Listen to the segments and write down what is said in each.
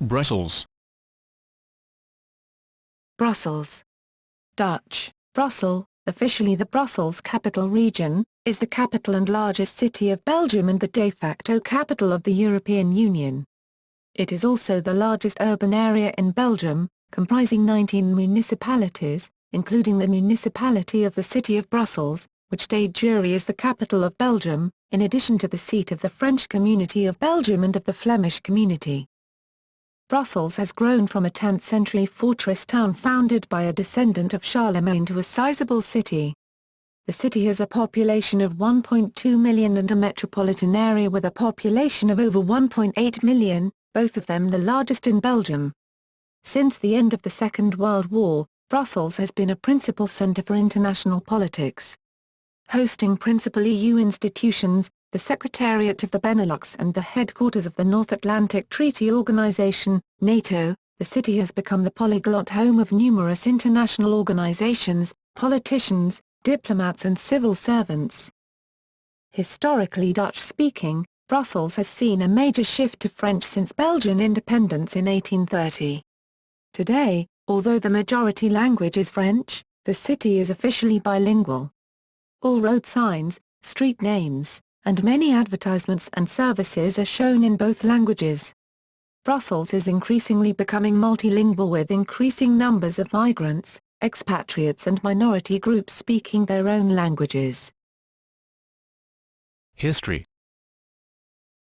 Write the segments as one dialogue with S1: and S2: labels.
S1: Brussels.
S2: Brussels. Dutch, Brussel, officially the Brussels Capital Region, is the capital and largest city of Belgium and the de facto capital of the European Union. It is also the largest urban area in Belgium, comprising 19 municipalities, including the municipality of the city of Brussels, which de jure is the capital of Belgium, in addition to the seat of the French Community of Belgium and of the Flemish Community. Brussels has grown from a 10th-century fortress town founded by a descendant of Charlemagne to a sizable city. The city has a population of 1.2 million and a metropolitan area with a population of over 1.8 million, both of them the largest in Belgium. Since the end of the Second World War, Brussels has been a principal centre for international politics. Hosting principal EU institutions, the Secretariat of the Benelux and the headquarters of the North Atlantic Treaty Organization, NATO, the city has become the polyglot home of numerous international organizations, politicians, diplomats and civil servants. Historically Dutch-speaking, Brussels has seen a major shift to French since Belgian independence in 1830. Today, although the majority language is French, the city is officially bilingual. All road signs, street names, and many advertisements and services are shown in both languages. Brussels is increasingly becoming multilingual with increasing numbers of migrants, expatriates and minority groups speaking their own languages.
S1: History.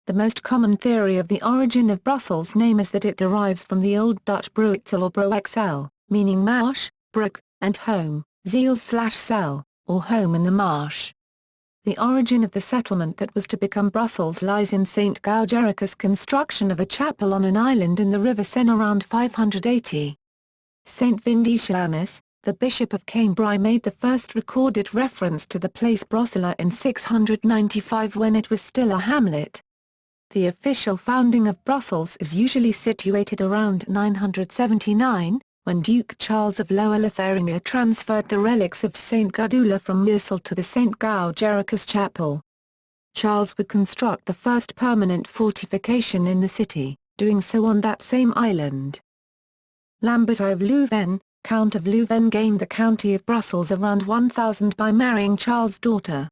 S2: The most common theory of the origin of Brussels' name is that it derives from the Old Dutch bruitsel or broexel, meaning marsh, brook, and home, ziel/cel, or home in the marsh. The origin of the settlement that was to become Brussels lies in St. Gougericus' construction of a chapel on an island in the River Seine around 580. St. Vindicianus, the Bishop of Cambrai, made the first recorded reference to the place Brussela in 695 when it was still a hamlet. The official founding of Brussels is usually situated around 979, when Duke Charles of Lower Lotharingia transferred the relics of St. Gudula from Brussel to the St. Gougericus Chapel. Charles would construct the first permanent fortification in the city, doing so on that same island. Lambert of Leuven, Count of Leuven, gained the county of Brussels around 1000 by marrying Charles' daughter.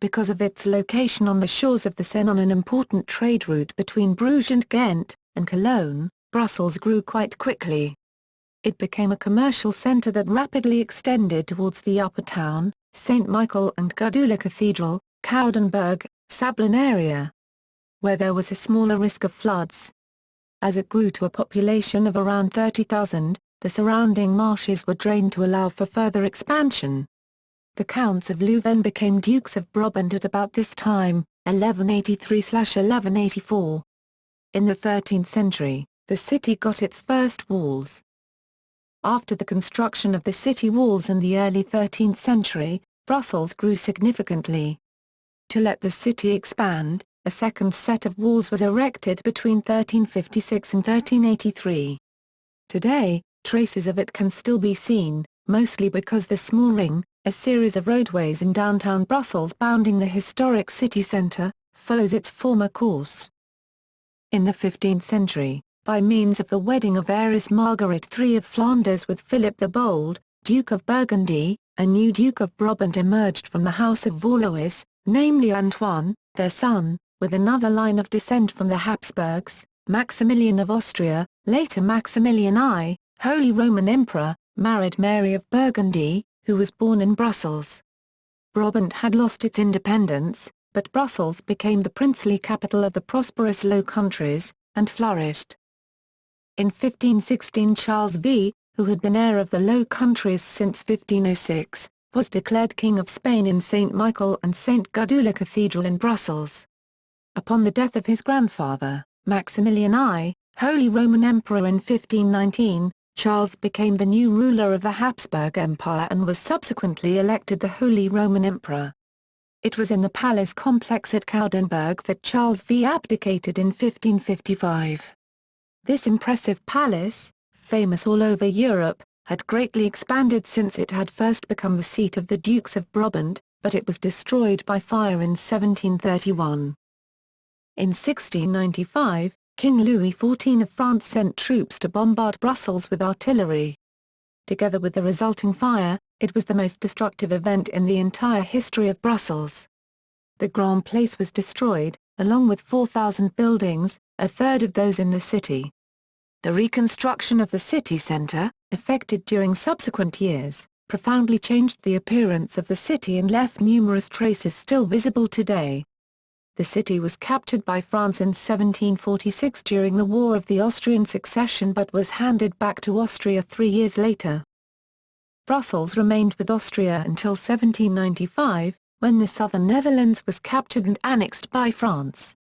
S2: Because of its location on the shores of the Seine on an important trade route between Bruges and Ghent, and Cologne, Brussels grew quite quickly. It became a commercial centre that rapidly extended towards the Upper Town, St. Michael and Gudula Cathedral, Koudenberg, Sablon area, where there was a smaller risk of floods. As it grew to a population of around 30,000, the surrounding marshes were drained to allow for further expansion. The Counts of Leuven became Dukes of Brabant at about this time, 1183/1184. In the 13th century, the city got its first walls. After the construction of the city walls in the early 13th century, Brussels grew significantly. To let the city expand, a second set of walls was erected between 1356 and 1383. Today, traces of it can still be seen, mostly because the Small Ring, a series of roadways in downtown Brussels bounding the historic city centre, follows its former course. In the 15th century, by means of the wedding of heiress Margaret III of Flanders with Philip the Bold, Duke of Burgundy, a new Duke of Brabant emerged from the House of Valois, namely Antoine, their son, with another line of descent from the Habsburgs, Maximilian of Austria, later Maximilian I, Holy Roman Emperor, married Mary of Burgundy, who was born in Brussels. Brabant had lost its independence, but Brussels became the princely capital of the prosperous Low Countries, and flourished. In 1516 Charles V, who had been heir of the Low Countries since 1506, was declared King of Spain in St. Michael and St. Gudula Cathedral in Brussels. Upon the death of his grandfather, Maximilian I, Holy Roman Emperor in 1519, Charles became the new ruler of the Habsburg Empire and was subsequently elected the Holy Roman Emperor. It was in the palace complex at Koudenberg that Charles V abdicated in 1555. This impressive palace, famous all over Europe, had greatly expanded since it had first become the seat of the Dukes of Brabant, but it was destroyed by fire in 1731. In 1695, King Louis XIV of France sent troops to bombard Brussels with artillery. Together with the resulting fire, it was the most destructive event in the entire history of Brussels. The Grand Place was destroyed, along with 4,000 buildings, a third of those in the city. The reconstruction of the city centre, effected during subsequent years, profoundly changed the appearance of the city and left numerous traces still visible today. The city was captured by France in 1746 during the War of the Austrian Succession but was handed back to Austria 3 years later. Brussels remained with Austria until 1795, when the southern Netherlands was captured and annexed by France.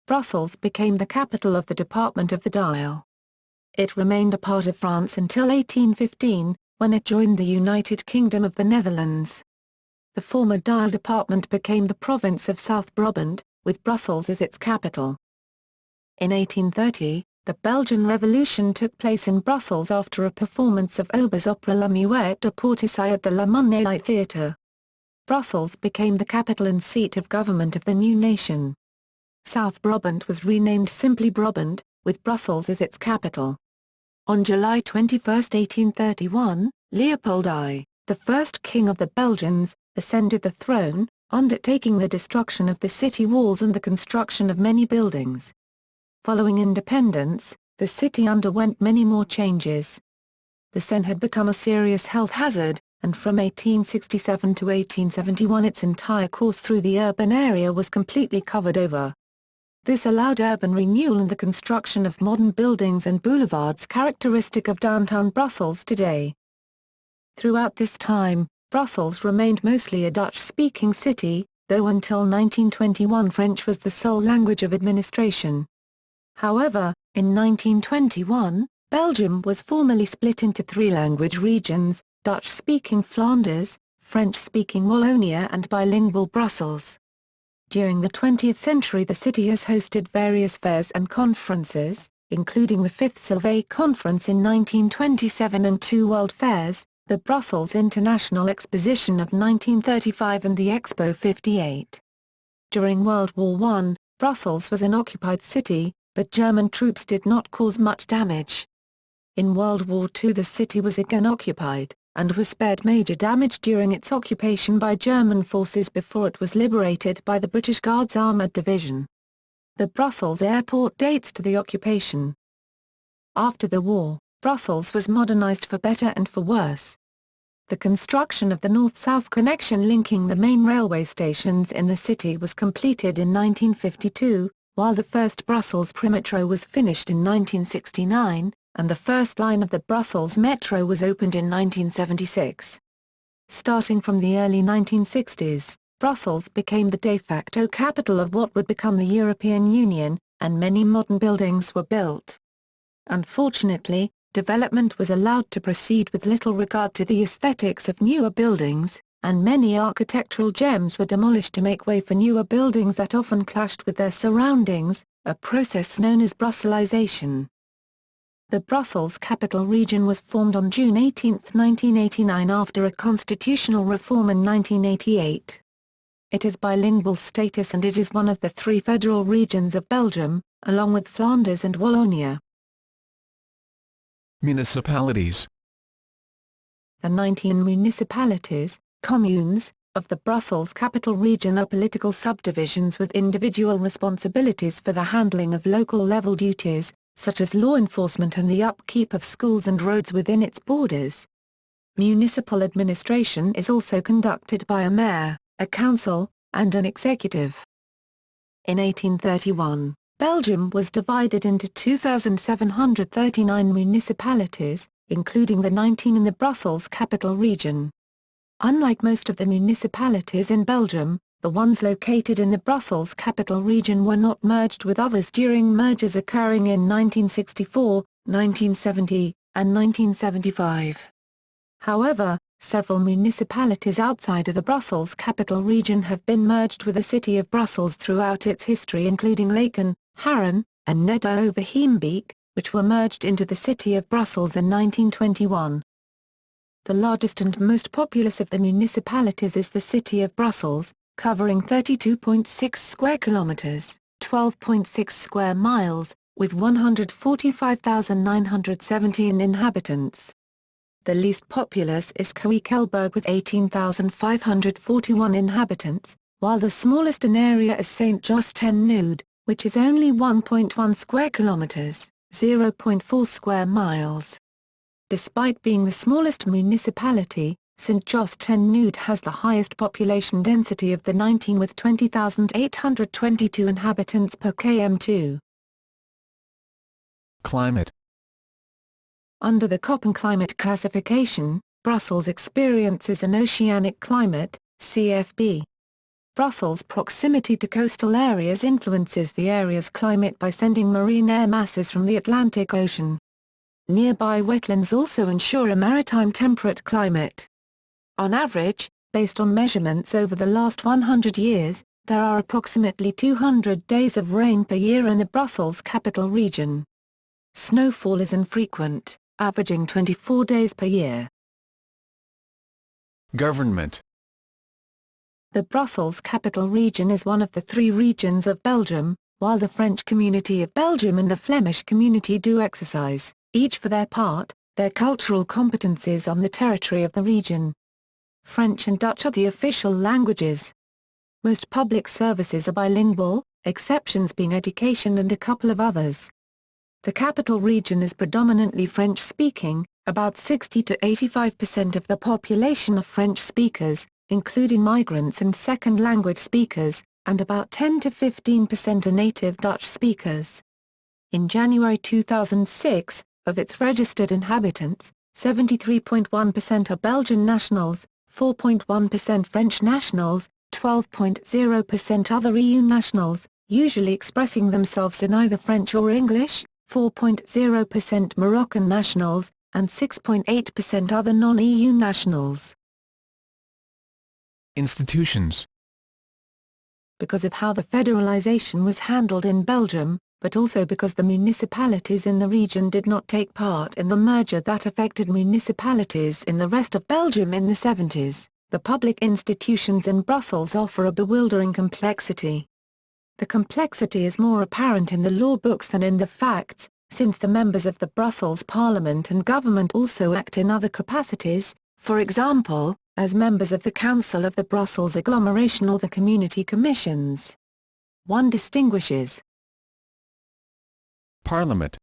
S2: Brussels became the capital of the Department of the Dial. It remained a part of France until 1815, when it joined the United Kingdom of the Netherlands. The former Dial department became the province of South Brabant, with Brussels as its capital. In 1830, the Belgian Revolution took place in Brussels after a performance of Auber's opera La Muette de Portishead at the La Monnaie Theatre. Brussels became the capital and seat of government of the new nation. South Brabant was renamed simply Brabant, with Brussels as its capital. On July 21, 1831, Leopold I, the first king of the Belgians, ascended the throne, undertaking the destruction of the city walls and the construction of many buildings. Following independence, the city underwent many more changes. The Seine had become a serious health hazard, and from 1867 to 1871 its entire course through the urban area was completely covered over. This allowed urban renewal and the construction of modern buildings and boulevards characteristic of downtown Brussels today. Throughout this time, Brussels remained mostly a Dutch-speaking city, though until 1921 French was the sole language of administration. However, in 1921, Belgium was formally split into 3 language regions, Dutch-speaking Flanders, French-speaking Wallonia and bilingual Brussels. During the 20th century the city has hosted various fairs and conferences, including the 5th Sylvet Conference in 1927 and 2 World Fairs, the Brussels International Exposition of 1935 and the Expo 58. During World War I, Brussels was an occupied city, but German troops did not cause much damage. In World War II the city was again occupied, and was spared major damage during its occupation by German forces before it was liberated by the British Guards Armoured Division. The Brussels airport dates to the occupation. After the war, Brussels was modernized for better and for worse. The construction of the north-south connection linking the main railway stations in the city was completed in 1952, while the first Brussels Primetro was finished in 1969, and the first line of the Brussels Metro was opened in 1976. Starting from the early 1960s, Brussels became the de facto capital of what would become the European Union, and many modern buildings were built. Unfortunately, development was allowed to proceed with little regard to the aesthetics of newer buildings, and many architectural gems were demolished to make way for newer buildings that often clashed with their surroundings, a process known as Brusselization. The Brussels Capital Region was formed on June 18, 1989 after a constitutional reform in 1988. It has bilingual status and it is one of the 3 federal regions of Belgium, along with Flanders and Wallonia.
S1: Municipalities.
S2: The 19 municipalities, communes, of the Brussels Capital Region are political subdivisions with individual responsibilities for the handling of local-level duties, such as law enforcement and the upkeep of schools and roads within its borders. Municipal administration is also conducted by a mayor, a council, and an executive. In 1831, Belgium was divided into 2,739 municipalities, including the 19 in the Brussels Capital Region. Unlike most of the municipalities in Belgium, the ones located in the Brussels Capital Region were not merged with others during mergers occurring in 1964, 1970, and 1975. However, several municipalities outside of the Brussels Capital Region have been merged with the city of Brussels throughout its history, including Laeken, Haren, and Neder-Overheembeek, which were merged into the city of Brussels in 1921. The largest and most populous of the municipalities is the city of Brussels, covering 32.6 square kilometers, 12.6 square miles, with 145,917 inhabitants. The least populous is Keukelberg with 18,541 inhabitants, while the smallest in area is St. Jos ten Nood, which is only 1.1 square kilometers, 0.4 square miles. Despite being the smallest municipality, St. Jos ten Nood has the highest population density of the 19 with 20,822 inhabitants per km2.
S1: Climate.
S2: Under the Köppen climate classification, Brussels experiences an oceanic climate, CFB. Brussels' proximity to coastal areas influences the area's climate by sending marine air masses from the Atlantic Ocean. Nearby wetlands also ensure a maritime temperate climate. On average, based on measurements over the last 100 years, there are approximately 200 days of rain per year in the Brussels capital region. Snowfall is infrequent, averaging 24 days per year.
S1: Government.
S2: The Brussels capital region is one of the three regions of Belgium, while the French Community of Belgium and the Flemish Community do exercise, each for their part, their cultural competencies on the territory of the region. French and Dutch are the official languages. Most public services are bilingual, exceptions being education and a couple of others. The capital region is predominantly French-speaking, about 60 to 85% of the population are French speakers, including migrants and second-language speakers, and about 10 to 15% are native Dutch speakers. In January 2006, of its registered inhabitants, 73.1% are Belgian nationals, 4.1% French nationals, 12.0% other EU nationals, usually expressing themselves in either French or English, 4.0% Moroccan nationals, and 6.8% other non-EU nationals.
S1: Institutions.
S2: Because of how the federalization was handled in Belgium, but also because the municipalities in the region did not take part in the merger that affected municipalities in the rest of Belgium in the 70s, the public institutions in Brussels offer a bewildering complexity. The complexity is more apparent in the law books than in the facts, since the members of the Brussels Parliament and government also act in other capacities, for example, as members of the Council of the Brussels Agglomeration or the Community Commissions. One distinguishes
S1: Parliament.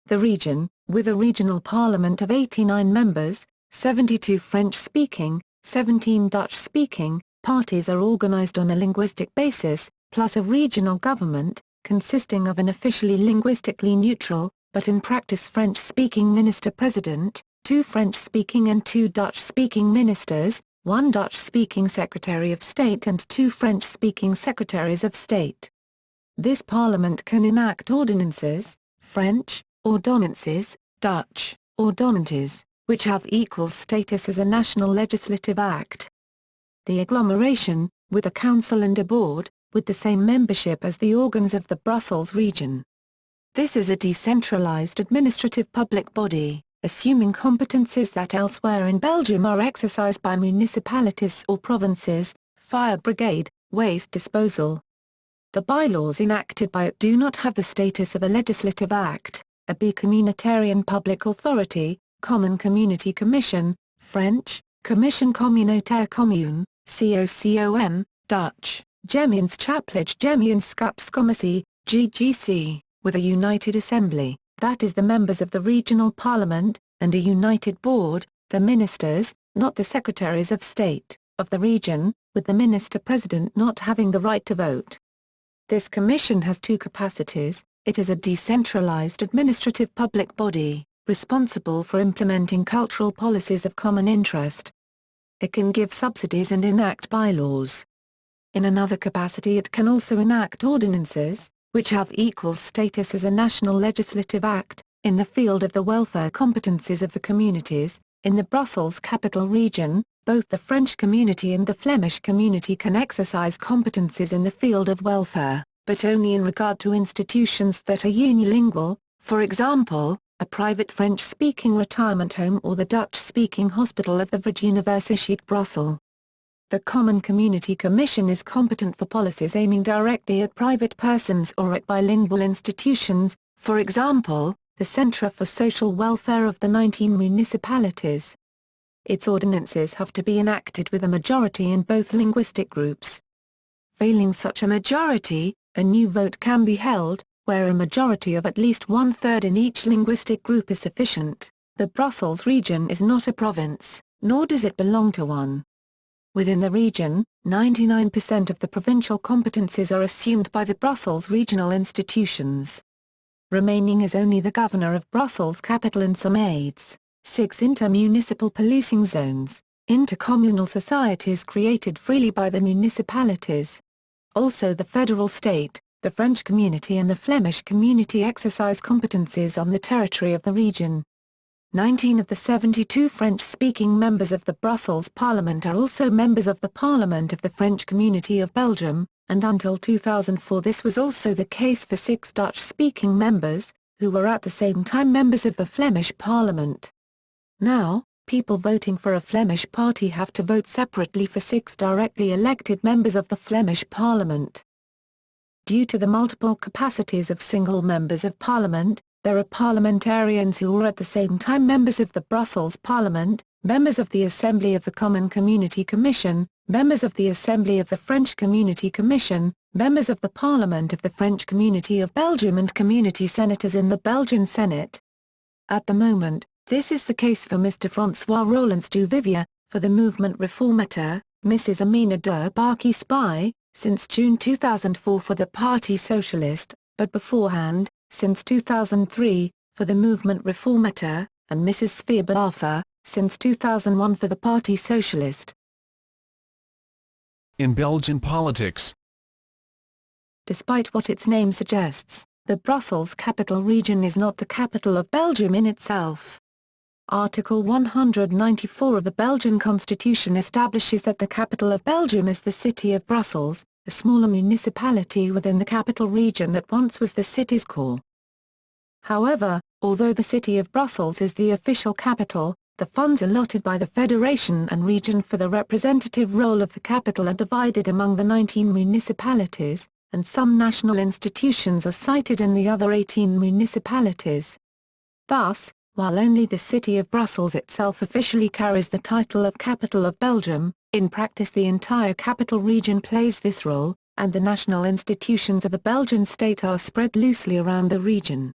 S2: The region, with a regional parliament of 89 members, 72 French-speaking, 17 Dutch-speaking, parties are organized on a linguistic basis, plus a regional government, consisting of an officially linguistically neutral, but in practice French-speaking minister-president, 2 French-speaking and 2 Dutch-speaking ministers, 1 Dutch-speaking Secretary of State and 2 French-speaking Secretaries of State. This parliament can enact ordinances, French, ordonnances, Dutch, ordonnances, which have equal status as a national legislative act. The agglomeration, with a council and a board, with the same membership as the organs of the Brussels region. This is a decentralized administrative public body, assuming competences that elsewhere in Belgium are exercised by municipalities or provinces, fire brigade, waste disposal. The bylaws enacted by it do not have the status of a legislative act, a communitarian public authority, Common Community Commission, French, Commission Communautaire Commune, COCOM, Dutch, Gemeenschapschappelijke Gemeenschapscommissie, GGC, with a united assembly, that is the members of the regional parliament, and a united board, the ministers, not the secretaries of state, of the region, with the minister-president not having the right to vote. This commission has 2 capacities. It is a decentralized administrative public body, responsible for implementing cultural policies of common interest. It can give subsidies and enact bylaws. In another capacity it can also enact ordinances, which have equal status as a national legislative act, in the field of the welfare competencies of the communities. In the Brussels capital region, both the French community and the Flemish community can exercise competencies in the field of welfare, but only in regard to institutions that are unilingual, for example, a private French-speaking retirement home or the Dutch-speaking hospital of the Vrije Universiteit Brussel. The Common Community Commission is competent for policies aiming directly at private persons or at bilingual institutions, for example, the Centre for Social Welfare of the 19 municipalities. Its ordinances have to be enacted with a majority in both linguistic groups. Failing such a majority, a new vote can be held, where a majority of at least one-third in each linguistic group is sufficient. The Brussels region is not a province, nor does it belong to one. Within the region, 99% of the provincial competences are assumed by the Brussels regional institutions. Remaining is only the governor of Brussels capital and some aides, 6 inter-municipal policing zones, intercommunal societies created freely by the municipalities. Also the federal state, the French Community and the Flemish Community exercise competencies on the territory of the region. 19 of the 72 French-speaking members of the Brussels Parliament are also members of the Parliament of the French Community of Belgium, and until 2004 this was also the case for 6 Dutch-speaking members, who were at the same time members of the Flemish Parliament. Now, people voting for a Flemish party have to vote separately for 6 directly elected members of the Flemish Parliament. Due to the multiple capacities of single members of Parliament, there are parliamentarians who are at the same time members of the Brussels Parliament, members of the Assembly of the Common Community Commission, members of the Assembly of the French Community Commission, members of the Parliament of the French Community of Belgium and community senators in the Belgian Senate. At the moment, this is the case for Mr. François Rollins du Vivier, for the Mouvement Réformateur, Mrs. Amina de Barki Spy, since June 2004 for the Parti Socialiste, but beforehand, since 2003, for the Mouvement Réformateur, and Mrs. Sfeer Balafa, since 2001 for the Parti Socialiste.
S1: In Belgian politics.
S2: Despite what its name suggests, the Brussels capital region is not the capital of Belgium in itself. Article 194 of the Belgian Constitution establishes that the capital of Belgium is the city of Brussels, a smaller municipality within the capital region that once was the city's core. However, although the city of Brussels is the official capital, the funds allotted by the Federation and region for the representative role of the capital are divided among the 19 municipalities, and some national institutions are cited in the other 18 municipalities. Thus, while only the city of Brussels itself officially carries the title of capital of Belgium, in practice the entire capital region plays this role, and the national institutions of the Belgian state are spread loosely around the region.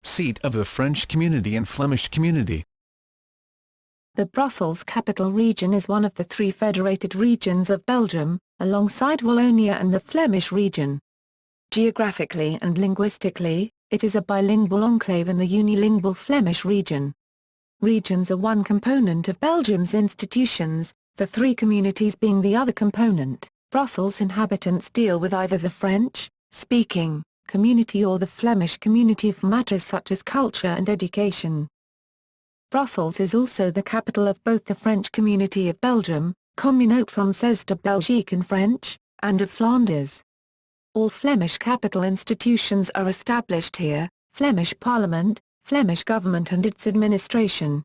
S1: Seat of the French Community and Flemish Community.
S2: The Brussels capital region is one of the 3 federated regions of Belgium, alongside Wallonia and the Flemish region. Geographically and linguistically, it is a bilingual enclave in the unilingual Flemish region. Regions are one component of Belgium's institutions, the 3 communities being the other component. Brussels inhabitants deal with either the French-speaking community or the Flemish community for matters such as culture and education. Brussels is also the capital of both the French Community of Belgium, Communauté Française de Belgique in French, and of Flanders. All Flemish capital institutions are established here, Flemish Parliament, Flemish government and its administration.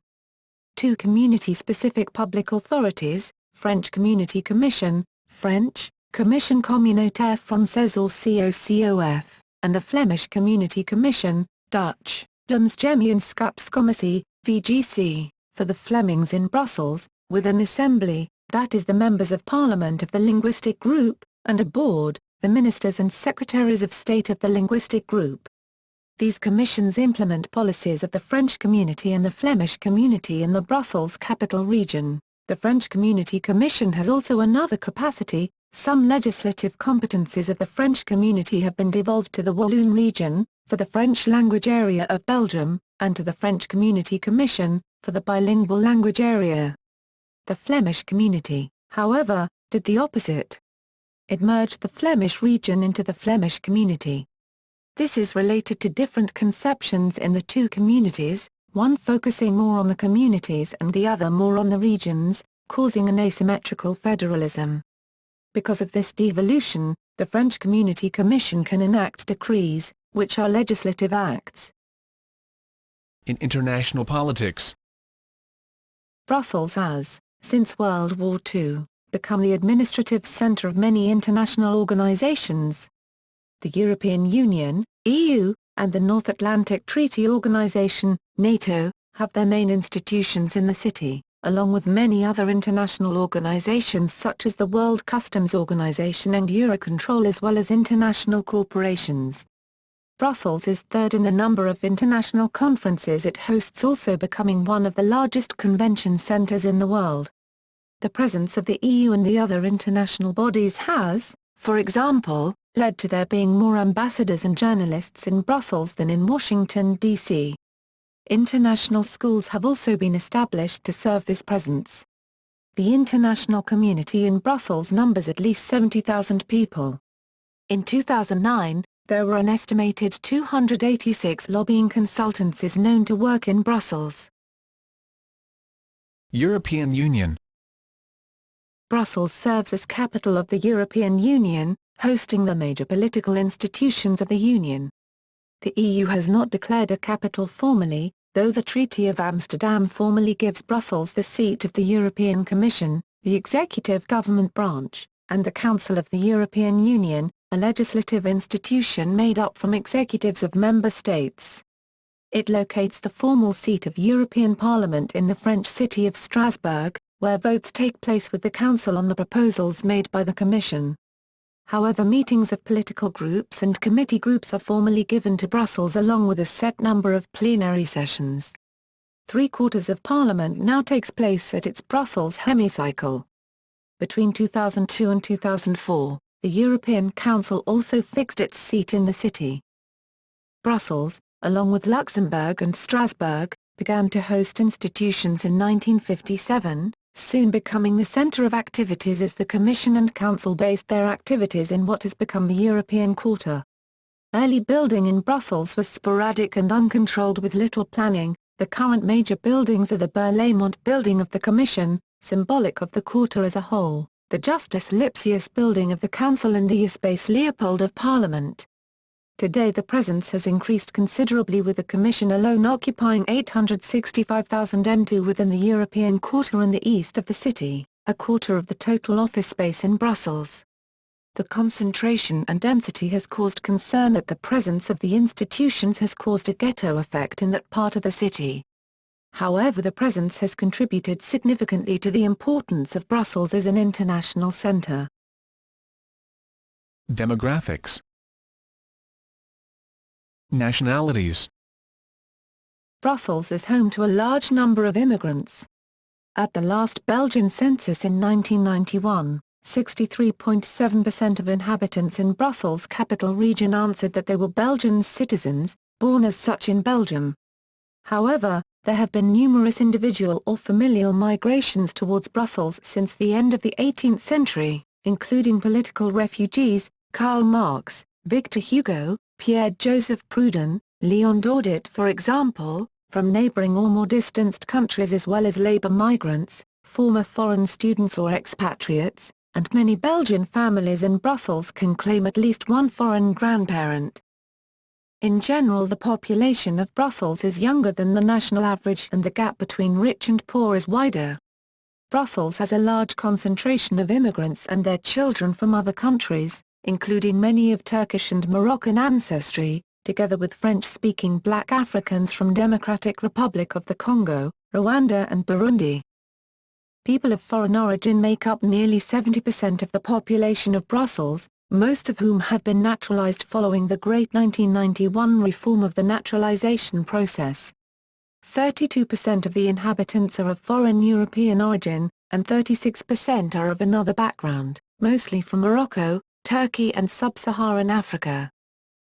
S2: 2 community-specific public authorities, French Community Commission, French, Commission Communautaire Française or COCOF, and the Flemish Community Commission, Dutch, Gemeenschapscommissie, VGC, for the Flemings in Brussels, with an assembly, that is the members of parliament of the linguistic group, and a board, the ministers and secretaries of state of the linguistic group. These commissions implement policies of the French Community and the Flemish Community in the Brussels capital region. The French Community Commission has also another capacity. Some legislative competencies of the French Community have been devolved to the Walloon region, for the French language area of Belgium, and to the French Community Commission, for the bilingual language area. The Flemish Community, however, did the opposite. It merged the Flemish region into the Flemish Community. This is related to different conceptions in the 2 communities, one focusing more on the communities and the other more on the regions, causing an asymmetrical federalism. Because of this devolution, the French Community Commission can enact decrees, which are legislative acts.
S1: In international politics.
S2: Brussels has, since World War II, become the administrative center of many international organizations. The European Union, EU, and the North Atlantic Treaty Organization, NATO, have their main institutions in the city, along with many other international organizations such as the World Customs Organization and Eurocontrol, as well as international corporations. Brussels is third in the number of international conferences it hosts, also becoming one of the largest convention centers in the world. The presence of the EU and the other international bodies has, for example, led to there being more ambassadors and journalists in Brussels than in Washington, D.C. International schools have also been established to serve this presence. The international community in Brussels numbers at least 70,000 people. In 2009, there were an estimated 286 lobbying consultancies known to work in Brussels.
S1: European Union.
S2: Brussels serves as capital of the European Union, hosting the major political institutions of the Union. The EU has not declared a capital formally, though the Treaty of Amsterdam formally gives Brussels the seat of the European Commission, the executive government branch, and the Council of the European Union, a legislative institution made up from executives of member states. It locates the formal seat of European Parliament in the French city of Strasbourg, where votes take place with the Council on the proposals made by the Commission. However, meetings of political groups and committee groups are formally given to Brussels along with a set number of plenary sessions. Three-quarters of Parliament now takes place at its Brussels hemicycle. Between 2002 and 2004, the European Council also fixed its seat in the city. Brussels, along with Luxembourg and Strasbourg, began to host institutions in 1957, soon becoming the center of activities as the Commission and Council based their activities in what has become the European Quarter. Early building in Brussels was sporadic and uncontrolled with little planning. The current major buildings are the Berlaymont building of the Commission, symbolic of the Quarter as a whole, the Justus Lipsius building of the Council, and the Espace Leopold of Parliament. Today the presence has increased considerably, with the Commission alone occupying 865,000 m2 within the European Quarter in the east of the city, a quarter of the total office space in Brussels. The concentration and density has caused concern that the presence of the institutions has caused a ghetto effect in that part of the city. However, the presence has contributed significantly to the importance of Brussels as an international center.
S1: Demographics. Nationalities.
S2: Brussels is home to a large number of immigrants. At the last Belgian census in 1991, 63.7% of inhabitants in Brussels capital region answered that they were Belgian citizens, born as such in Belgium. However, there have been numerous individual or familial migrations towards Brussels since the end of the 18th century, including political refugees, Karl Marx, Victor Hugo, Pierre-Joseph Proudhon, Leon Daudet, for example, from neighboring or more distanced countries, as well as labor migrants, former foreign students or expatriates, and many Belgian families in Brussels can claim at least one foreign grandparent. In general, the population of Brussels is younger than the national average, and the gap between rich and poor is wider. Brussels has a large concentration of immigrants and their children from other countries, including many of Turkish and Moroccan ancestry, together with French-speaking Black Africans from Democratic Republic of the Congo, Rwanda and Burundi. People of foreign origin make up nearly 70% of the population of Brussels, most of whom have been naturalized following the Great 1991 reform of the naturalization process. 32% of the inhabitants are of foreign European origin, and 36% are of another background, mostly from Morocco, Turkey and sub-Saharan Africa.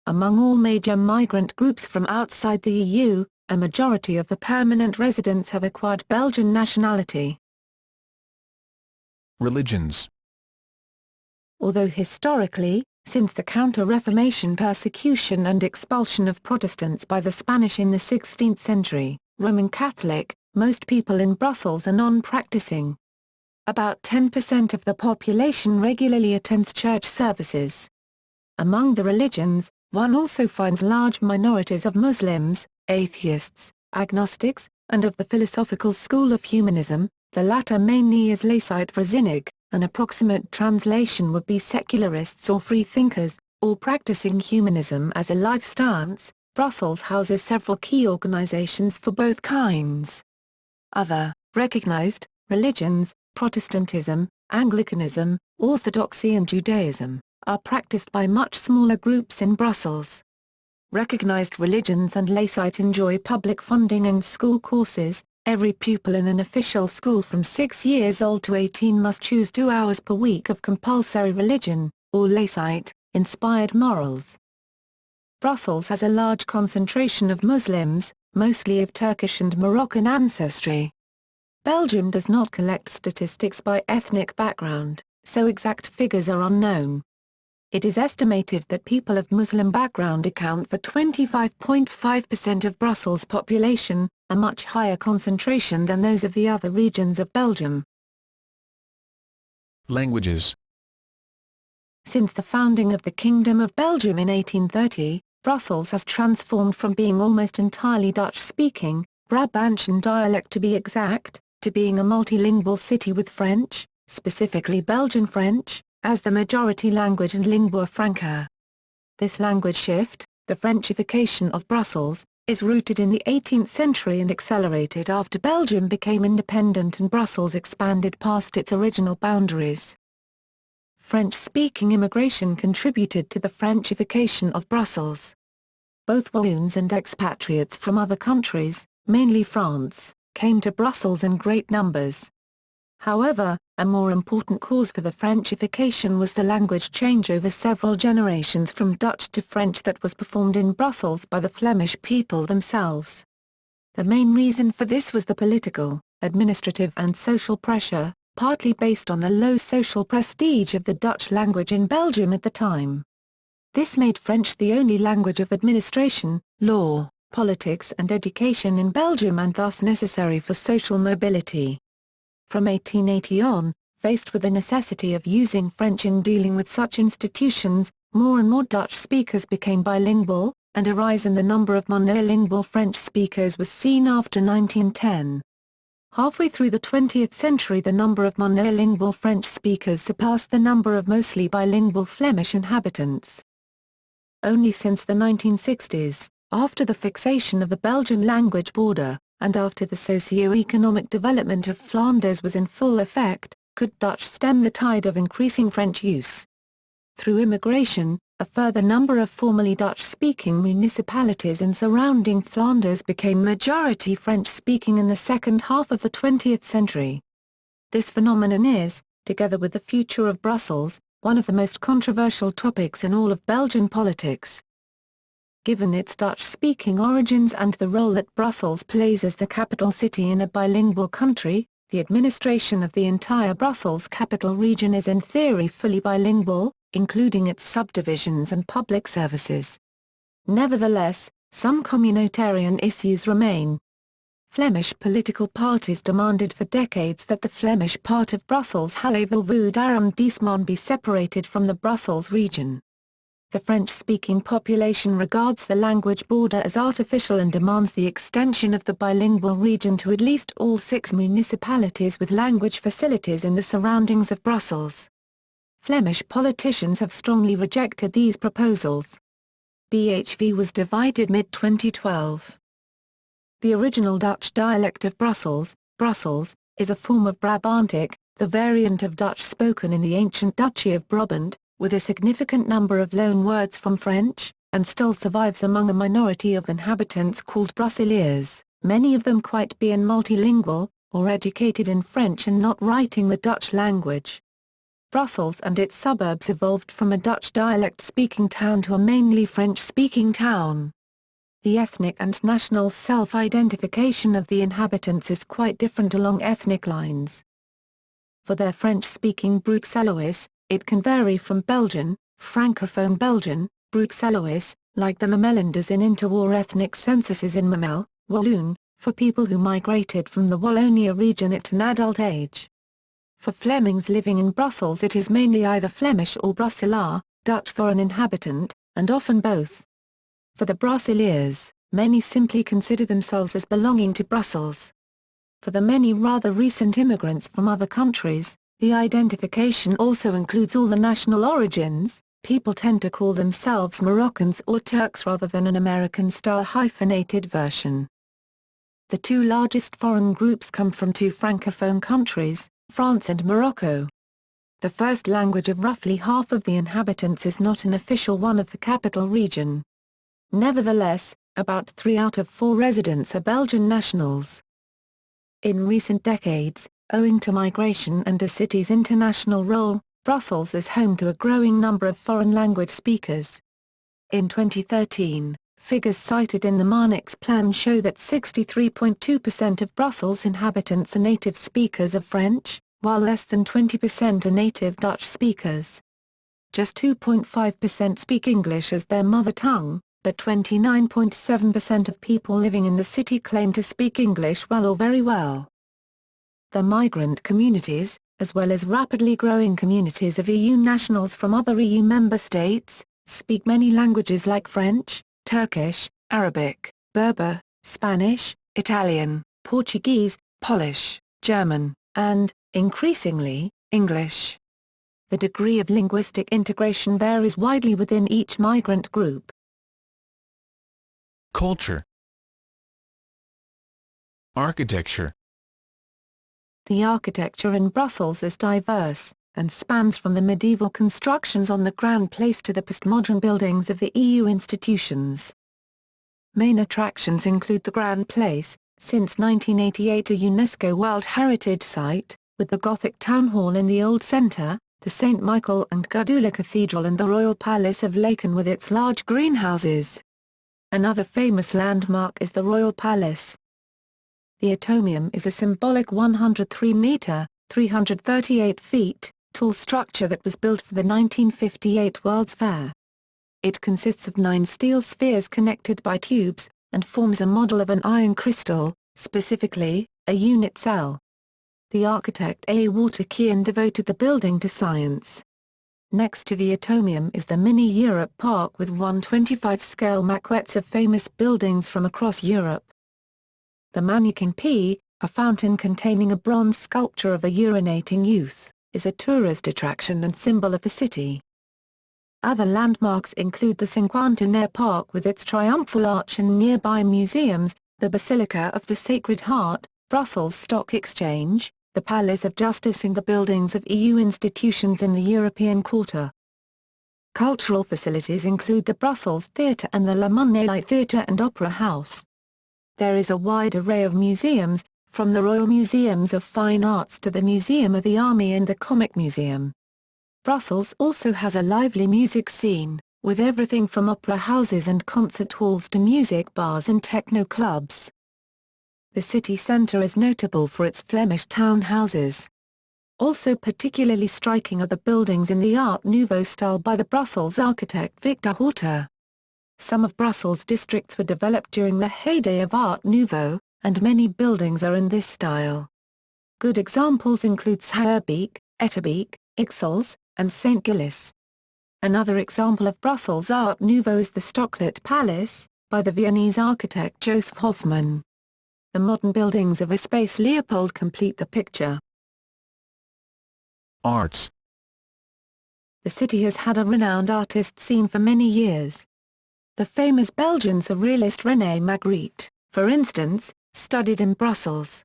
S2: Among all major migrant groups from outside the EU, a majority of the permanent residents have acquired Belgian nationality.
S1: Religions.
S2: Although historically, since the Counter-Reformation persecution and expulsion of Protestants by the Spanish in the 16th century, Roman Catholic, most people in Brussels are non-practicing. About 10% of the population regularly attends church services. Among the religions, one also finds large minorities of Muslims, atheists, agnostics, and of the philosophical school of humanism, the latter mainly as Laicite-Verzinnig. An approximate translation would be secularists or freethinkers, or practicing humanism as a life stance. Brussels houses several key organizations for both kinds. Other, recognized, religions, Protestantism, Anglicanism, Orthodoxy and Judaism, are practiced by much smaller groups in Brussels. Recognized religions and Laicite enjoy public funding and school courses. Every pupil in an official school from 6 years old to 18 must choose 2 hours per week of compulsory religion, or Laicite-inspired morals. Brussels has a large concentration of Muslims, mostly of Turkish and Moroccan ancestry. Belgium does not collect statistics by ethnic background, so exact figures are unknown. It is estimated that people of Muslim background account for 25.5% of Brussels' population, a much higher concentration than those of the other regions of Belgium.
S1: Languages.
S2: Since the founding of the Kingdom of Belgium in 1830, Brussels has transformed from being almost entirely Dutch-speaking, Brabantian dialect to be exact, to being a multilingual city with French, specifically Belgian French, as the majority language and lingua franca. This language shift, the Frenchification of Brussels, is rooted in the 18th century and accelerated after Belgium became independent and Brussels expanded past its original boundaries. French-speaking immigration contributed to the Frenchification of Brussels. Both Walloons and expatriates from other countries, mainly France, came to Brussels in great numbers. However, a more important cause for the Frenchification was the language change over several generations from Dutch to French that was performed in Brussels by the Flemish people themselves. The main reason for this was the political, administrative and social pressure, partly based on the low social prestige of the Dutch language in Belgium at the time. This made French the only language of administration, law, politics and education in Belgium and thus necessary for social mobility. From 1880 on, faced with the necessity of using French in dealing with such institutions, more and more Dutch speakers became bilingual, and a rise in the number of monolingual French speakers was seen after 1910. Halfway through the 20th century the number of monolingual French speakers surpassed the number of mostly bilingual Flemish inhabitants. Only since the 1960s, after the fixation of the Belgian language border, and after the socio-economic development of Flanders was in full effect, could Dutch stem the tide of increasing French use. Through immigration, a further number of formerly Dutch-speaking municipalities in surrounding Flanders became majority French-speaking in the second half of the 20th century. This phenomenon is, together with the future of Brussels, one of the most controversial topics in all of Belgian politics. Given its Dutch-speaking origins and the role that Brussels plays as the capital city in a bilingual country, the administration of the entire Brussels capital region is in theory fully bilingual, including its subdivisions and public services. Nevertheless, some communitarian issues remain. Flemish political parties demanded for decades that the Flemish part of Brussels Halle-Vilvoorde-Arrondissement be separated from the Brussels region. The French-speaking population regards the language border as artificial and demands the extension of the bilingual region to at least all 6 municipalities with language facilities in the surroundings of Brussels. Flemish politicians have strongly rejected these proposals. BHV was divided mid-2012. The original Dutch dialect of Brussels, Brussels, is a form of Brabantic, the variant of Dutch spoken in the ancient Duchy of Brabant, with a significant number of loan words from French, and still survives among a minority of inhabitants called Brusseliers, many of them quite bien multilingual, or educated in French and not writing the Dutch language. Brussels and its suburbs evolved from a Dutch dialect-speaking town to a mainly French-speaking town. The ethnic and national self-identification of the inhabitants is quite different along ethnic lines. For their French-speaking Bruxellois, it can vary from Belgian, Francophone Belgian, Bruxellois, like the Mamelanders in interwar ethnic censuses in Mamel, Walloon, for people who migrated from the Wallonia region at an adult age. For Flemings living in Brussels it is mainly either Flemish or Brusselaar, Dutch for an inhabitant, and often both. For the Brusseliers, many simply consider themselves as belonging to Brussels. For the many rather recent immigrants from other countries, the identification also includes all the national origins. People tend to call themselves Moroccans or Turks rather than an American-style hyphenated version. The two largest foreign groups come from two francophone countries, France and Morocco. The first language of roughly half of the inhabitants is not an official one of the capital region. Nevertheless, about 3 out of 4 residents are Belgian nationals. In recent decades, owing to migration and the city's international role, Brussels is home to a growing number of foreign language speakers. In 2013, figures cited in the Marnix plan show that 63.2% of Brussels inhabitants are native speakers of French, while less than 20% are native Dutch speakers. Just 2.5% speak English as their mother tongue, but 29.7% of people living in the city claim to speak English well or very well. The migrant communities, as well as rapidly growing communities of EU nationals from other EU member states, speak many languages like French, Turkish, Arabic, Berber, Spanish, Italian, Portuguese, Polish, German, and, increasingly, English. The degree of linguistic integration varies widely within each migrant group.
S1: Culture. Architecture.
S2: The architecture in Brussels is diverse, and spans from the medieval constructions on the Grand Place to the postmodern buildings of the EU institutions. Main attractions include the Grand Place, since 1988 a UNESCO World Heritage Site, with the Gothic Town Hall in the Old Centre, the St. Michael and Gudula Cathedral and the Royal Palace of Laeken with its large greenhouses. Another famous landmark is the Royal Palace. The Atomium is a symbolic 103-metre, 338 feet, tall structure that was built for the 1958 World's Fair. It consists of 9 steel spheres connected by tubes, and forms a model of an iron crystal, specifically, a unit cell. The architect A. Waterkean devoted the building to science. Next to the Atomium is the Mini Europe Park with 1/25-scale maquettes of famous buildings from across Europe. The Mannequin P, a fountain containing a bronze sculpture of a urinating youth, is a tourist attraction and symbol of the city. Other landmarks include the Cinquantenaire Park with its triumphal arch and nearby museums, the Basilica of the Sacred Heart, Brussels Stock Exchange, the Palace of Justice and the buildings of EU institutions in the European Quarter. Cultural facilities include the Brussels Theatre and the La Monnaie Theatre and Opera House. There is a wide array of museums, from the Royal Museums of Fine Arts to the Museum of the Army and the Comic Museum. Brussels also has a lively music scene, with everything from opera houses and concert halls to music bars and techno clubs. The city centre is notable for its Flemish townhouses. Also particularly striking are the buildings in the Art Nouveau style by the Brussels architect Victor Horta. Some of Brussels' districts were developed during the heyday of Art Nouveau, and many buildings are in this style. Good examples include Schaerbeek, Etterbeek, Ixelles, and St. Gilles. Another example of Brussels' Art Nouveau is the Stocklet Palace, by the Viennese architect Joseph Hoffmann. The modern buildings of Espace Leopold complete the picture.
S1: Arts.
S2: The city has had a renowned artist scene for many years. The famous Belgian surrealist René Magritte, for instance, studied in Brussels.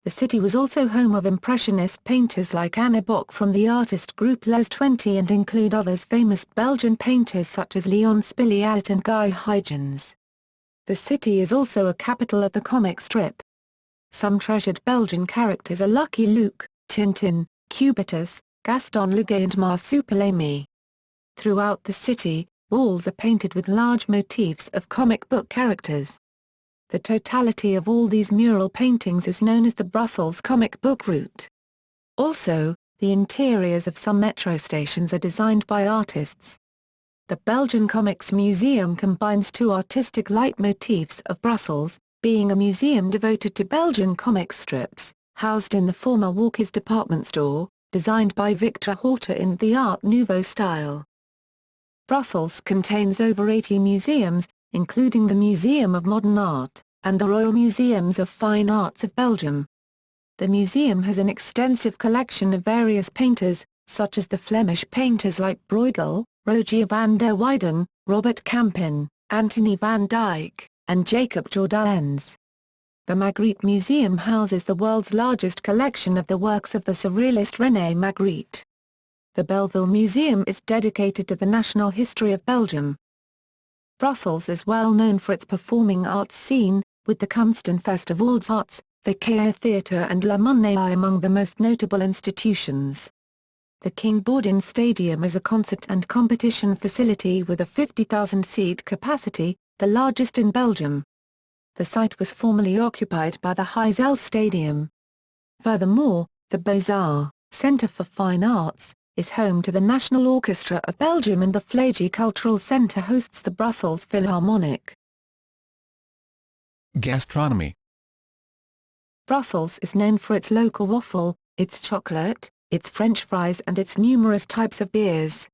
S2: The city was also home of impressionist painters like Anne Bock from the artist group Les 20 and include others famous Belgian painters such as Leon Spiliat and Guy Huygens. The city is also a capital of the comic strip. Some treasured Belgian characters are Lucky Luke, Tintin, Cubitus, Gaston Leguet and Marsupilami. Throughout the city, walls are painted with large motifs of comic book characters. The totality of all these mural paintings is known as the Brussels comic book route. Also, the interiors of some metro stations are designed by artists. The Belgian Comics Museum combines two artistic leitmotifs of Brussels, being a museum devoted to Belgian comic strips, housed in the former Walker's department store, designed by Victor Horta in the Art Nouveau style. Brussels contains over 80 museums, including the Museum of Modern Art, and the Royal Museums of Fine Arts of Belgium. The museum has an extensive collection of various painters, such as the Flemish painters like Bruegel, Rogier van der Weyden, Robert Campin, Anthony van Dyck, and Jacob Jordaens. The Magritte Museum houses the world's largest collection of the works of the Surrealist René Magritte. The Belleville Museum is dedicated to the national history of Belgium. Brussels is well known for its performing arts scene, with the Kunstenfest of All Arts, the KA Theatre and La Monnaie among the most notable institutions. The King Baudouin Stadium is a concert and competition facility with a 50,000-seat capacity, the largest in Belgium. The site was formerly occupied by the Heysel Stadium. Furthermore, the Beaux-Arts, Centre for Fine Arts, is home to the National Orchestra of Belgium, and the Flagy Cultural Centre hosts the Brussels Philharmonic.
S1: Gastronomy.
S2: Brussels is known for its local waffle, its chocolate, its French fries and its numerous types of beers.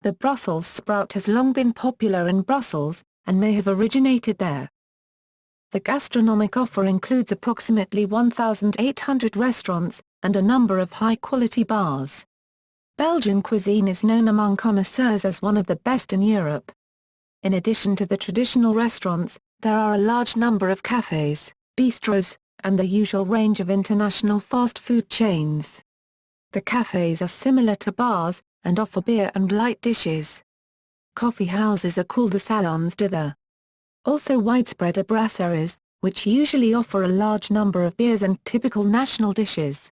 S2: The Brussels sprout has long been popular in Brussels, and may have originated there. The gastronomic offer includes approximately 1,800 restaurants, and a number of high-quality bars. Belgian cuisine is known among connoisseurs as one of the best in Europe. In addition to the traditional restaurants, there are a large number of cafes, bistros, and the usual range of international fast food chains. The cafes are similar to bars, and offer beer and light dishes. Coffee houses are called the salons de thé. Also widespread are brasseries, which usually offer a large number of beers and typical national dishes.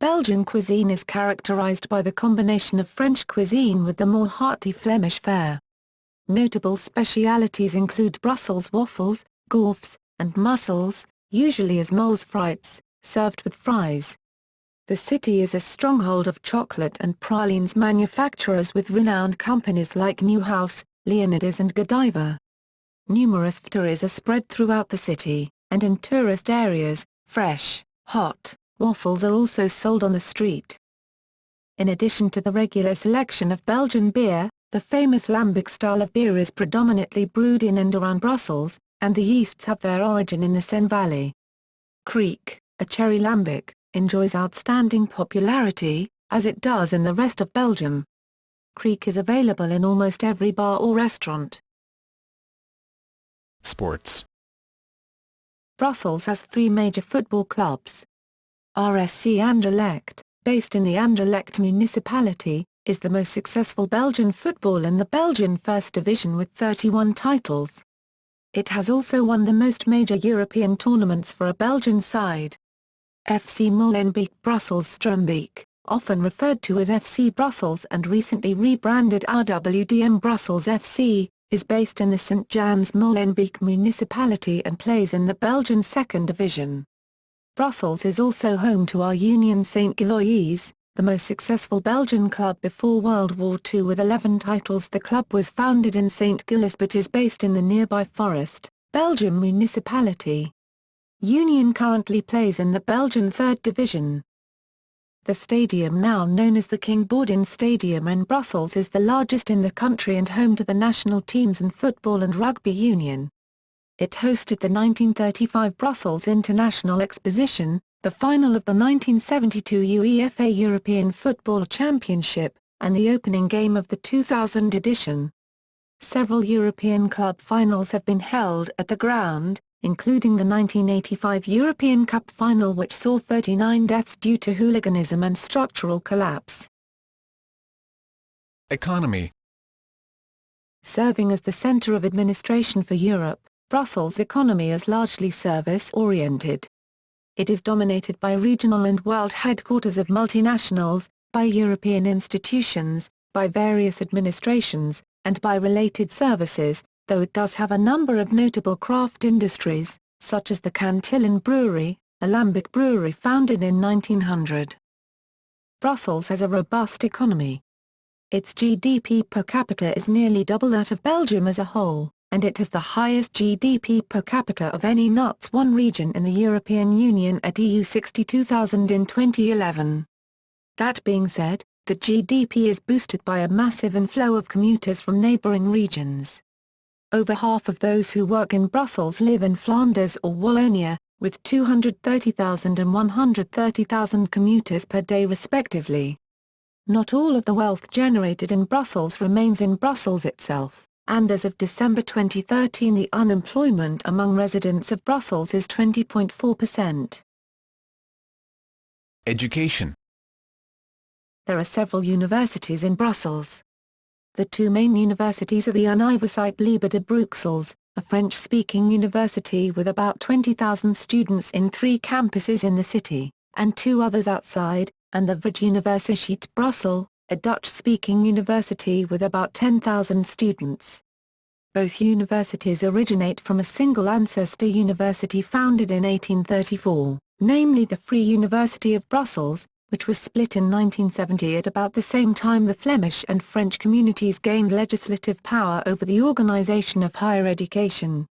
S2: Belgian cuisine is characterized by the combination of French cuisine with the more hearty Flemish fare. Notable specialities include Brussels waffles, gaufres, and mussels, usually as moles frites, served with fries. The city is a stronghold of chocolate and pralines manufacturers with renowned companies like Neuhaus, Leonidas and Godiva. Numerous factories are spread throughout the city, and in tourist areas, fresh, hot waffles are also sold on the street. In addition to the regular selection of Belgian beer, the famous Lambic style of beer is predominantly brewed in and around Brussels, and the yeasts have their origin in the Seine Valley. Kriek, a cherry Lambic, enjoys outstanding popularity, as it does in the rest of Belgium. Kriek is available in almost every bar or restaurant.
S1: Sports.
S2: Brussels has 3 major football clubs. RSC Anderlecht, based in the Anderlecht municipality, is the most successful Belgian football in the Belgian First Division with 31 titles. It has also won the most major European tournaments for a Belgian side. FC Molenbeek Brussels Strombeek, often referred to as FC Brussels and recently rebranded RWDM Brussels FC, is based in the St. Jan's Molenbeek municipality and plays in the Belgian Second Division. Brussels is also home to our Union Saint-Gilloise, the most successful Belgian club before World War II with 11 titles. The club was founded in St. Gilles but is based in the nearby Forest, Belgium municipality. Union currently plays in the Belgian Third Division. The stadium, now known as the King Baudouin Stadium in Brussels, is the largest in the country and home to the national teams in football and rugby union. It hosted the 1935 Brussels International Exposition, the final of the 1972 UEFA European Football Championship, and the opening game of the 2000 edition. Several European club finals have been held at the ground, including the 1985 European Cup final, which saw 39 deaths due to hooliganism and structural collapse.
S1: Economy.
S2: Serving as the center of administration for Europe, Brussels' economy is largely service-oriented. It is dominated by regional and world headquarters of multinationals, by European institutions, by various administrations, and by related services, though it does have a number of notable craft industries, such as the Cantillon Brewery, a lambic brewery founded in 1900. Brussels has a robust economy. Its GDP per capita is nearly double that of Belgium as a whole, and it has the highest GDP per capita of any NUTS 1 region in the European Union at EU 62,000 in 2011. That being said, the GDP is boosted by a massive inflow of commuters from neighbouring regions. Over half of those who work in Brussels live in Flanders or Wallonia, with 230,000 and 130,000 commuters per day respectively. Not all of the wealth generated in Brussels remains in Brussels itself, and as of December 2013 the unemployment among residents of Brussels is 20.4%.
S1: Education.
S2: There are several universities in Brussels. The two main universities are the Universiteit Libre de Bruxelles, a French-speaking university with about 20,000 students in 3 campuses in the city, and 2 others outside, and the Vrije Universiteit Brussel, a Dutch-speaking university with about 10,000 students. Both universities originate from a single ancestor university founded in 1834, namely the Free University of Brussels, which was split in 1970 at about the same time the Flemish and French communities gained legislative power over the organisation of higher education.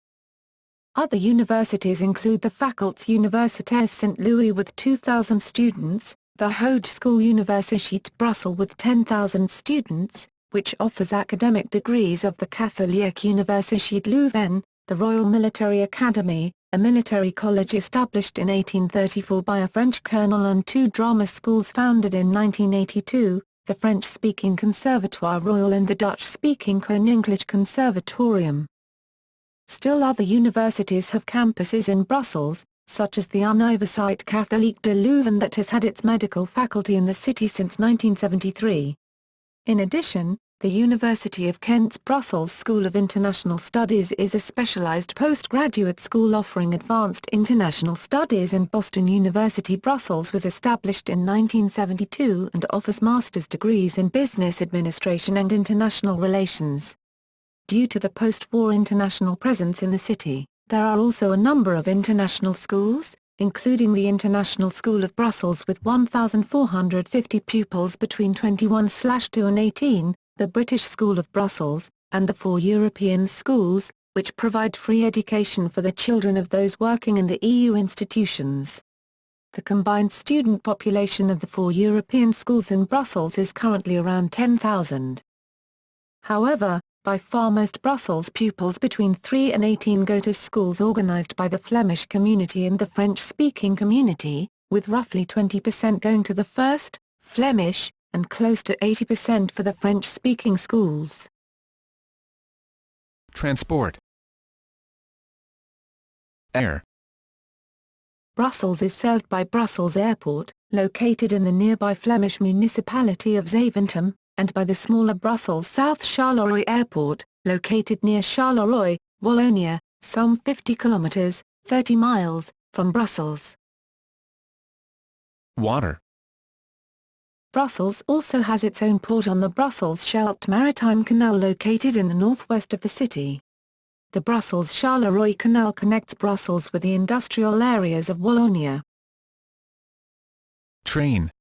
S2: Other universities include the Facultés Universitaires Saint-Louis with 2,000 students, the Hogeschool Universiteit Brussel with 10,000 students, which offers academic degrees of the Katholieke Universiteit Leuven, the Royal Military Academy, a military college established in 1834 by a French colonel, and 2 drama schools founded in 1982, the French-speaking Conservatoire Royal and the Dutch-speaking Koninklijk Conservatorium. Still other universities have campuses in Brussels, such as the Universiteit Katholieke de Leuven that has had its medical faculty in the city since 1973. In addition, the University of Kent's Brussels School of International Studies is a specialized postgraduate school offering advanced international studies, and Boston University Brussels was established in 1972 and offers master's degrees in business administration and international relations. Due to the post-war international presence in the city, there are also a number of international schools, including the International School of Brussels with 1,450 pupils between 21/2 and 18, the British School of Brussels, and the 4 European schools, which provide free education for the children of those working in the EU institutions. The combined student population of the 4 European schools in Brussels is currently around 10,000. However, by far most Brussels pupils between 3 and 18 go to schools organised by the Flemish Community and the French-speaking community, with roughly 20% going to the first, Flemish, and close to 80% for the French-speaking schools.
S1: Transport. Air.
S2: Brussels is served by Brussels Airport, located in the nearby Flemish municipality of Zaventem, and by the smaller Brussels South Charleroi Airport, located near Charleroi, Wallonia, some 50 kilometers, 30 miles, from Brussels.
S1: Water.
S2: Brussels also has its own port on the Brussels-Scheldt Maritime Canal located in the northwest of the city. The Brussels-Charleroi Canal connects Brussels with the industrial areas of Wallonia.
S1: Train.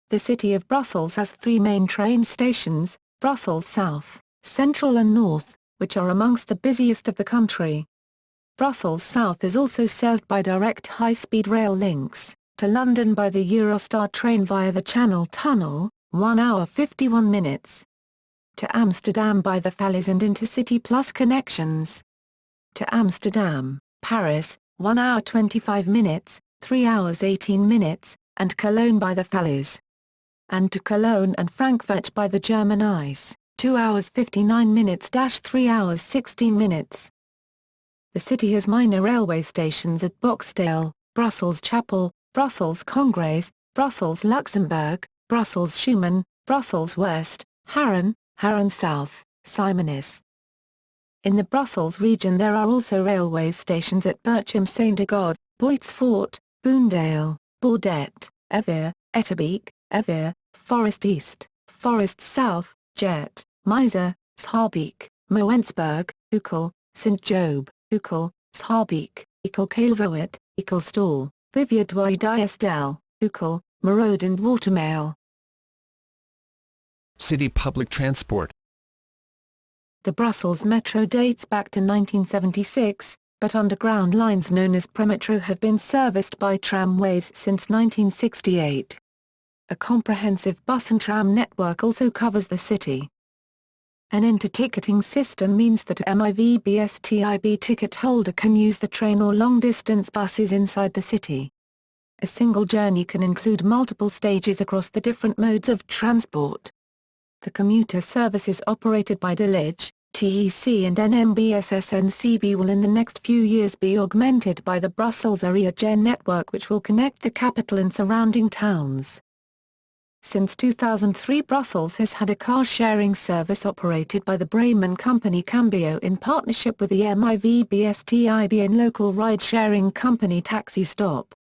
S2: The city of Brussels has 3 main train stations, Brussels South, Central and North, which are amongst the busiest of the country. Brussels South is also served by direct high-speed rail links, to London by the Eurostar train via the Channel Tunnel, 1 hour 51 minutes. To Amsterdam by the Thalys and Intercity Plus connections. To Amsterdam, Paris, 1 hour 25 minutes, 3 hours 18 minutes, and Cologne by the Thalys. And to Cologne and Frankfurt by the German ICE, 2 hours 59 minutes - 3 hours 16 minutes. The city has minor railway stations at Boxtel, Brussels Chapel, Brussels Congrès, Brussels Luxembourg, Brussels Schuman, Brussels West, Harren, Harren South, Simonis. In the Brussels region there are also railway stations at Berchem Saint-Agod, Boitsfort, Boondale, Bordet, Evere, Etterbeek, Evere, Forest East, Forest South, Jet, Meiser, Schaarbeek, Moensberg, Uccle, Sint-Job, Uccle, Schaarbeek, Uccle Calvoet, Uccle Stal, Rivière d'Isdel, Uccle, Marode and Watermail.
S1: City public transport.
S2: The Brussels Metro dates back to 1976, but underground lines known as Premetro have been serviced by tramways since 1968. A comprehensive bus and tram network also covers the city. An inter-ticketing system means that a MIVBSTIB ticket holder can use the train or long-distance buses inside the city. A single journey can include multiple stages across the different modes of transport. The commuter service is operated by Delige, TEC and NMBSSNCB will in the next few years be augmented by the Brussels Area Jen network which will connect the capital and surrounding towns. Since 2003 Brussels has had a car-sharing service operated by the Bremen company Cambio in partnership with the MIVBSTIB and local ride-sharing company Taxi Stop.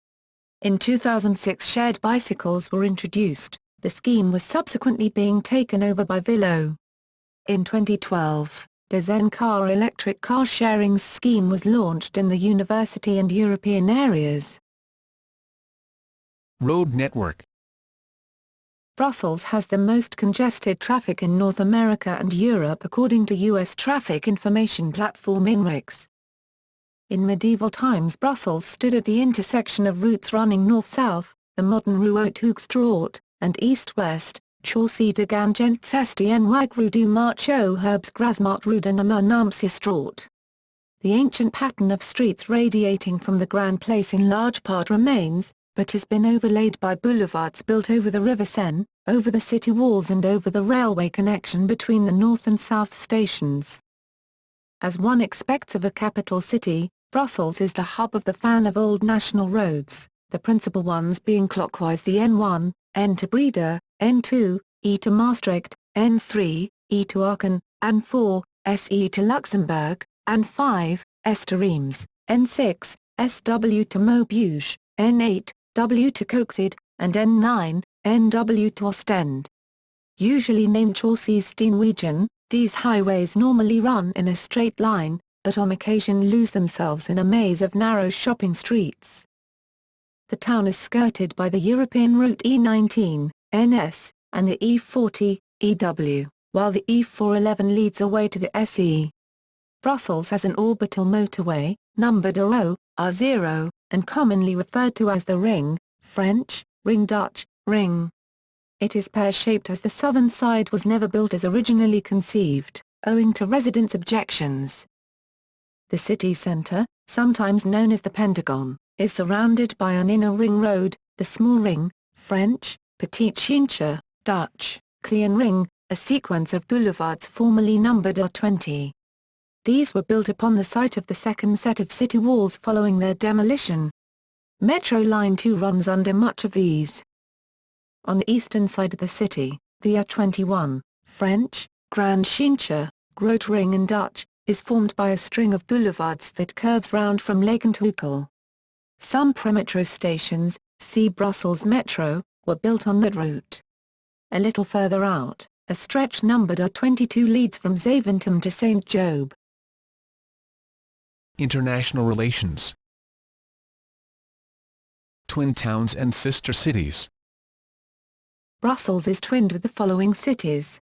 S2: In 2006 shared bicycles were introduced, the scheme was subsequently being taken over by Vilo. In 2012, the Zencar electric car sharing scheme was launched in the university and European areas.
S1: Road network.
S2: Brussels has the most congested traffic in North America and Europe according to U.S. traffic information platform INRIX. In medieval times Brussels stood at the intersection of routes running north-south, the modern Rue Haute-Hoogstraat, and east-west, Chaussée de Gangent-Sestienne-Wag Rue du Marché aux Herbes Grasmart Rue de Namur-Straat. The ancient pattern of streets radiating from the Grand Place in large part remains, but has been overlaid by boulevards built over the River Seine, over the city walls and over the railway connection between the north and south stations. As one expects of a capital city, Brussels is the hub of the fan of old national roads, the principal ones being clockwise the N1, N to Breda, N2, E to Maastricht, N3, E to Aachen, N4, SE to Luxembourg, N5, S to Reims, N6, SW to Maubeuge, N8, W to Coxide, and N9, NW to Ostend. Usually named Chaussée-Steenwegen, these highways normally run in a straight line, but on occasion lose themselves in a maze of narrow shopping streets. The town is skirted by the European route E19, NS, and the E40, EW, while the E411 leads away to the SE. Brussels has an orbital motorway, numbered AO, R0, and commonly referred to as the Ring, French, Ring Dutch, Ring. It is pear-shaped as the southern side was never built as originally conceived, owing to residents' objections. The city centre, sometimes known as the Pentagon, is surrounded by an inner ring road, the Small Ring, French, Petit Chiinche, Dutch, Klein Ring, a sequence of boulevards formerly numbered R20. These were built upon the site of the second set of city walls following their demolition. Metro Line 2 runs under much of these. On the eastern side of the city, the R21, French, Grand Chiinche, Grote Ring and Dutch, is formed by a string of boulevards that curves round from Lakent Hoekel. Some premetro stations, see Brussels Metro, were built on that route. A little further out, a stretch numbered R22 leads from Zaventem to Saint-Job.
S1: International relations. Twin towns and sister cities.
S2: Brussels is twinned with the following cities: